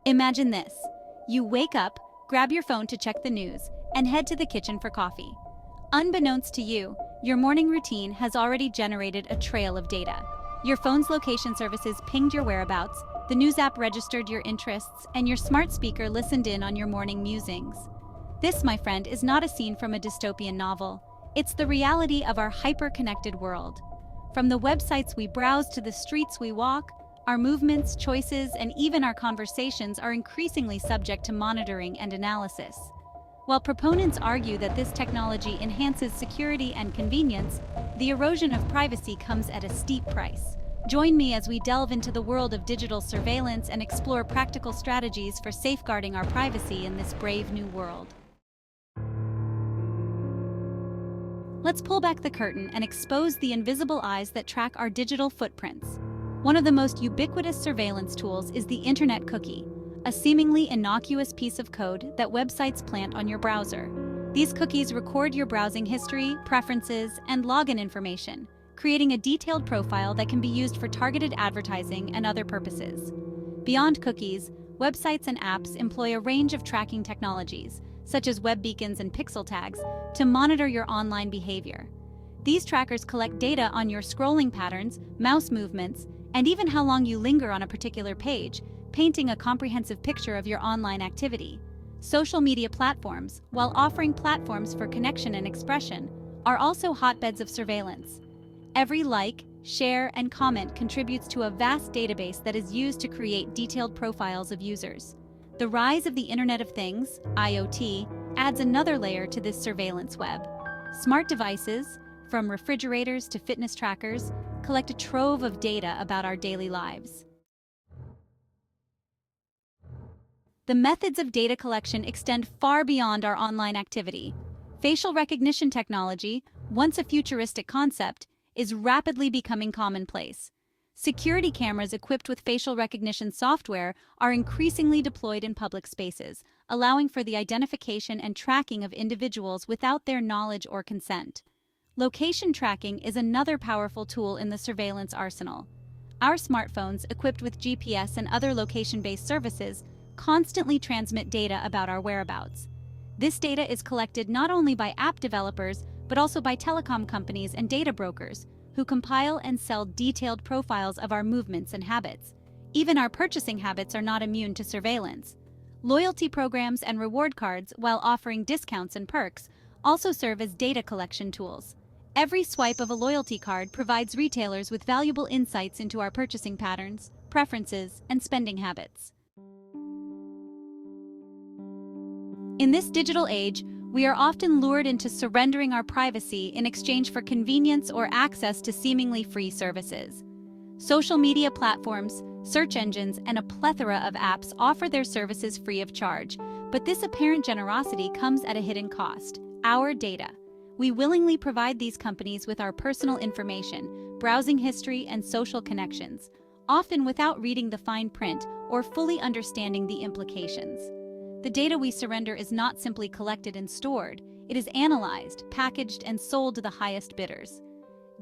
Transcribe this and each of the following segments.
Imagine this. You wake up, grab your phone to check the news, and head to the kitchen for coffee. Unbeknownst to you, your morning routine has already generated a trail of data. Your phone's location services pinged your whereabouts, the news app registered your interests, and your smart speaker listened in on your morning musings. This, my friend, is not a scene from a dystopian novel. It's the reality of our hyper-connected world. From the websites we browse to the streets we walk, our movements, choices, and even our conversations are increasingly subject to monitoring and analysis. While proponents argue that this technology enhances security and convenience, the erosion of privacy comes at a steep price. Join me as we delve into the world of digital surveillance and explore practical strategies for safeguarding our privacy in this brave new world. Let's pull back the curtain and expose the invisible eyes that track our digital footprints. One of the most ubiquitous surveillance tools is the internet cookie, a seemingly innocuous piece of code that websites plant on your browser. These cookies record your browsing history, preferences, and login information, creating a detailed profile that can be used for targeted advertising and other purposes. Beyond cookies, websites and apps employ a range of tracking technologies, such as web beacons and pixel tags, to monitor your online behavior. These trackers collect data on your scrolling patterns, mouse movements, and even how long you linger on a particular page, painting a comprehensive picture of your online activity. Social media platforms, while offering platforms for connection and expression, are also hotbeds of surveillance. Every like, share, and comment contributes to a vast database that is used to create detailed profiles of users. The rise of the Internet of Things, IoT, adds another layer to this surveillance web. Smart devices, from refrigerators to fitness trackers, collect a trove of data about our daily lives. The methods of data collection extend far beyond our online activity. Facial recognition technology, once a futuristic concept, is rapidly becoming commonplace. Security cameras equipped with facial recognition software are increasingly deployed in public spaces, allowing for the identification and tracking of individuals without their knowledge or consent. Location tracking is another powerful tool in the surveillance arsenal. Our smartphones, equipped with GPS and other location-based services, constantly transmit data about our whereabouts. This data is collected not only by app developers, but also by telecom companies and data brokers, who compile and sell detailed profiles of our movements and habits. Even our purchasing habits are not immune to surveillance. Loyalty programs and reward cards, while offering discounts and perks, also serve as data collection tools. Every swipe of a loyalty card provides retailers with valuable insights into our purchasing patterns, preferences, and spending habits. In this digital age, we are often lured into surrendering our privacy in exchange for convenience or access to seemingly free services. Social media platforms, search engines, and a plethora of apps offer their services free of charge, but this apparent generosity comes at a hidden cost: our data. We willingly provide these companies with our personal information, browsing history, and social connections, often without reading the fine print or fully understanding the implications. The data we surrender is not simply collected and stored, it is analyzed, packaged, and sold to the highest bidders.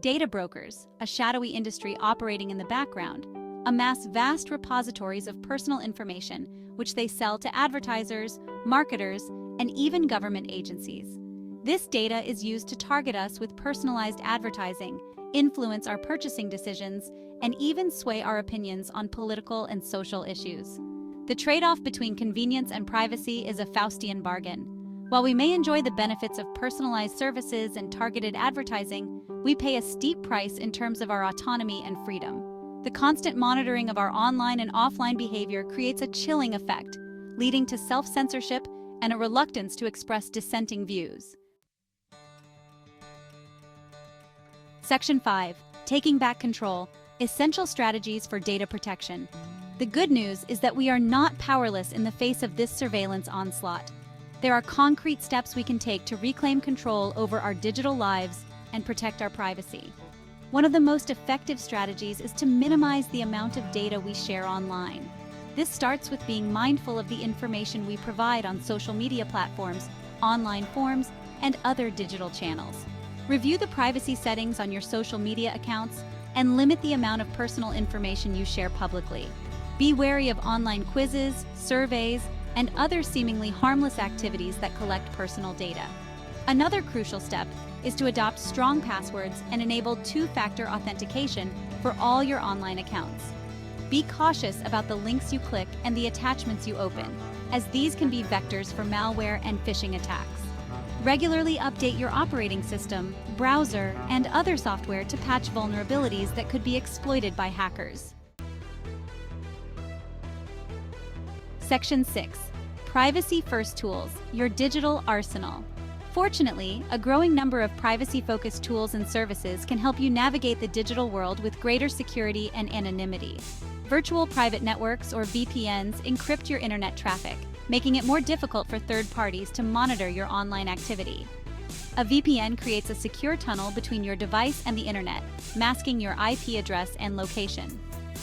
Data brokers, a shadowy industry operating in the background, amass vast repositories of personal information, which they sell to advertisers, marketers, and even government agencies. This data is used to target us with personalized advertising, influence our purchasing decisions, and even sway our opinions on political and social issues. The trade-off between convenience and privacy is a Faustian bargain. While we may enjoy the benefits of personalized services and targeted advertising, we pay a steep price in terms of our autonomy and freedom. The constant monitoring of our online and offline behavior creates a chilling effect, leading to self-censorship and a reluctance to express dissenting views. Section 5. Taking back control. Essential strategies for data protection. The good news is that we are not powerless in the face of this surveillance onslaught. There are concrete steps we can take to reclaim control over our digital lives and protect our privacy. One of the most effective strategies is to minimize the amount of data we share online. This starts with being mindful of the information we provide on social media platforms, online forums, and other digital channels. Review the privacy settings on your social media accounts and limit the amount of personal information you share publicly. Be wary of online quizzes, surveys, and other seemingly harmless activities that collect personal data. Another crucial step is to adopt strong passwords and enable two-factor authentication for all your online accounts. Be cautious about the links you click and the attachments you open, as these can be vectors for malware and phishing attacks. Regularly update your operating system, browser, and other software to patch vulnerabilities that could be exploited by hackers. Section 6. Privacy First Tools, your digital arsenal. Fortunately, a growing number of privacy-focused tools and services can help you navigate the digital world with greater security and anonymity. Virtual private networks, or VPNs, encrypt your internet traffic, making it more difficult for third parties to monitor your online activity. A VPN creates a secure tunnel between your device and the internet, masking your IP address and location.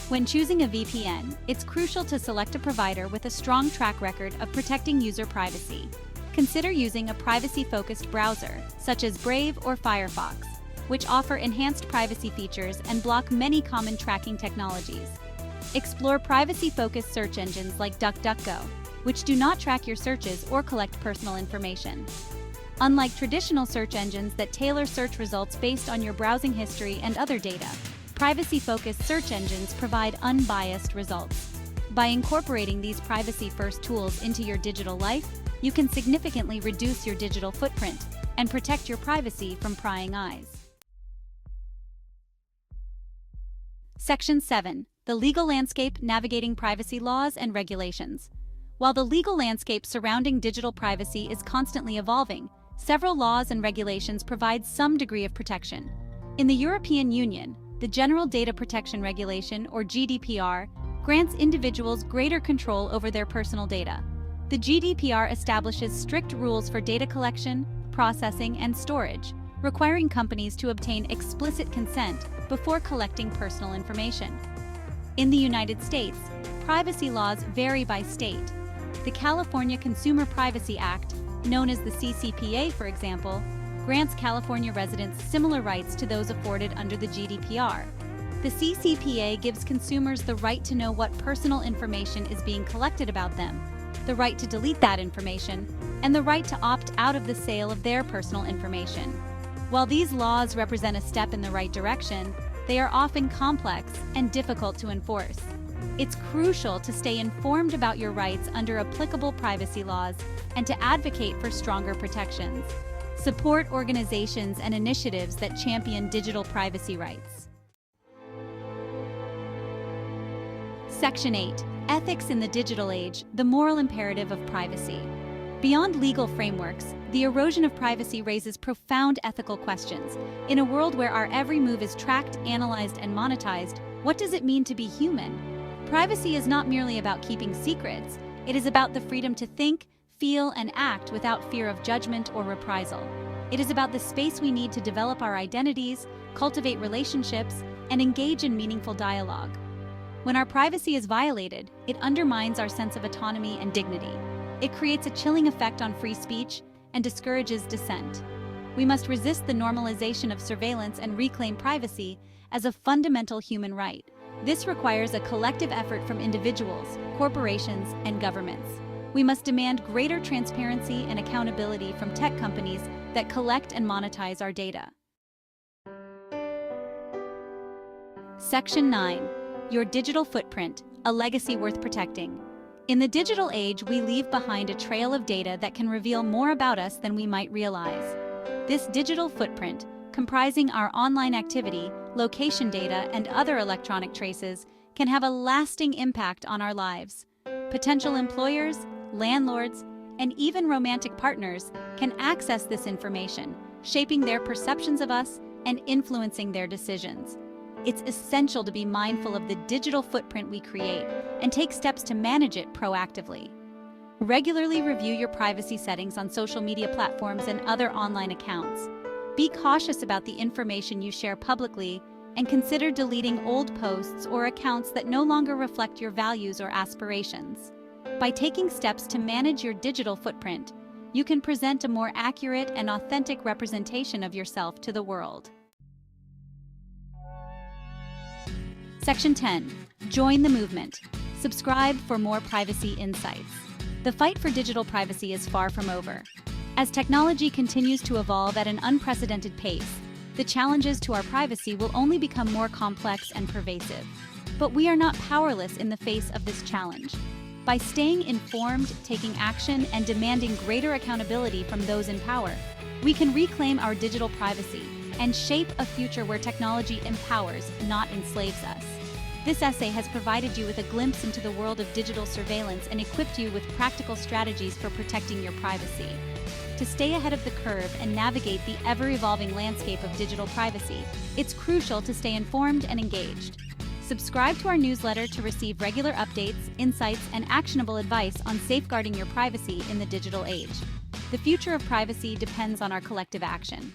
When choosing a VPN, it's crucial to select a provider with a strong track record of protecting user privacy. Consider using a privacy-focused browser, such as Brave or Firefox, which offer enhanced privacy features and block many common tracking technologies. Explore privacy-focused search engines like DuckDuckGo, which do not track your searches or collect personal information. Unlike traditional search engines that tailor search results based on your browsing history and other data, privacy-focused search engines provide unbiased results. By incorporating these privacy-first tools into your digital life, you can significantly reduce your digital footprint and protect your privacy from prying eyes. Section 7. The legal landscape navigating privacy laws and regulations. While the legal landscape surrounding digital privacy is constantly evolving, several laws and regulations provide some degree of protection. In the European Union, the General Data Protection Regulation, or GDPR, grants individuals greater control over their personal data. The GDPR establishes strict rules for data collection, processing, and storage, requiring companies to obtain explicit consent before collecting personal information. In the United States, privacy laws vary by state. The California Consumer Privacy Act, known as the CCPA, for example, grants California residents similar rights to those afforded under the GDPR. The CCPA gives consumers the right to know what personal information is being collected about them, the right to delete that information, and the right to opt out of the sale of their personal information. While these laws represent a step in the right direction, they are often complex and difficult to enforce. It's crucial to stay informed about your rights under applicable privacy laws and to advocate for stronger protections. Support organizations and initiatives that champion digital privacy rights. Section 8. Ethics in the Digital Age, the Moral Imperative of Privacy. Beyond legal frameworks, the erosion of privacy raises profound ethical questions. In a world where our every move is tracked, analyzed, and monetized, what does it mean to be human? Privacy is not merely about keeping secrets. It is about the freedom to think, feel, and act without fear of judgment or reprisal. It is about the space we need to develop our identities, cultivate relationships, and engage in meaningful dialogue. When our privacy is violated, it undermines our sense of autonomy and dignity. It creates a chilling effect on free speech and discourages dissent. We must resist the normalization of surveillance and reclaim privacy as a fundamental human right. This requires a collective effort from individuals, corporations, and governments. We must demand greater transparency and accountability from tech companies that collect and monetize our data. Section 9. Your digital footprint, a legacy worth protecting. In the digital age, we leave behind a trail of data that can reveal more about us than we might realize. This digital footprint, comprising our online activity, location data, and other electronic traces, can have a lasting impact on our lives. Potential employers, landlords, and even romantic partners can access this information, shaping their perceptions of us and influencing their decisions. It's essential to be mindful of the digital footprint we create and take steps to manage it proactively. Regularly review your privacy settings on social media platforms and other online accounts. Be cautious about the information you share publicly and consider deleting old posts or accounts that no longer reflect your values or aspirations. By taking steps to manage your digital footprint, you can present a more accurate and authentic representation of yourself to the world. Section 10. Join the movement. Subscribe for more privacy insights. The fight for digital privacy is far from over. As technology continues to evolve at an unprecedented pace, the challenges to our privacy will only become more complex and pervasive. But we are not powerless in the face of this challenge. By staying informed, taking action, and demanding greater accountability from those in power, we can reclaim our digital privacy and shape a future where technology empowers, not enslaves us. This essay has provided you with a glimpse into the world of digital surveillance and equipped you with practical strategies for protecting your privacy. To stay ahead of the curve and navigate the ever-evolving landscape of digital privacy, it's crucial to stay informed and engaged. Subscribe to our newsletter to receive regular updates, insights, and actionable advice on safeguarding your privacy in the digital age. The future of privacy depends on our collective action.